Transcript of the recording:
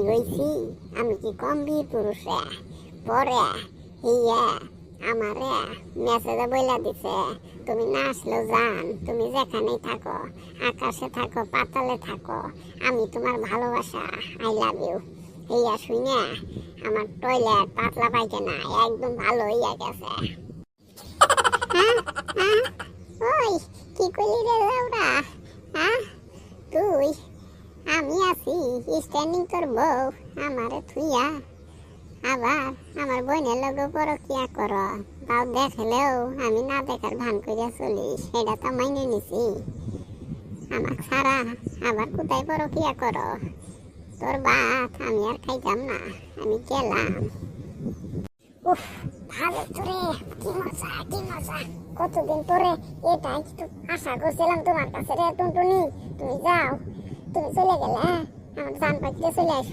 হইছি আমি কি কম বীর পুরুষ রে? পরে হিয়া আমারে মেসেজে বইলা দিছে, তুমি না আসলেও জান, তুমি যেখানেই থাকো, আকাশে থাকো পাতালে থাকো, আমি তোমার ভালোবাসা, আই লাভ ইউ। হিয়া শুনে আমার টয়লেট পাতলা পায়খানা একদম ভালো হইয়া গেছে। হ্যাঁ হ্যাঁ, ওই কি কইলি রে লাউরা? হ্যাঁ তুই, আমি আছি স্ট্যান্ডিং তোর বউ, আমারে থুইয়া আবার আমার বোনের লগে পরকিয়া কর, তাও দেখলেও আমি না দেখার ভান করিয়া চলি, সেটা তো মাইনে নিছি। আমাক ছাড়া আবার কোথায় পরকিয়া কর? তোর ভাত আমি আর খাইতাম না, আমি গেলাম। উফ, ভালো তোরে, কি মজা কি মজা, কতদিন পরে এটাই তো আশা করছিলাম তোমার কাছে রে টুনটুনি। তুমি যাও, তুমি চলে গেলে আমার জান পাখিতে চলে আসবে।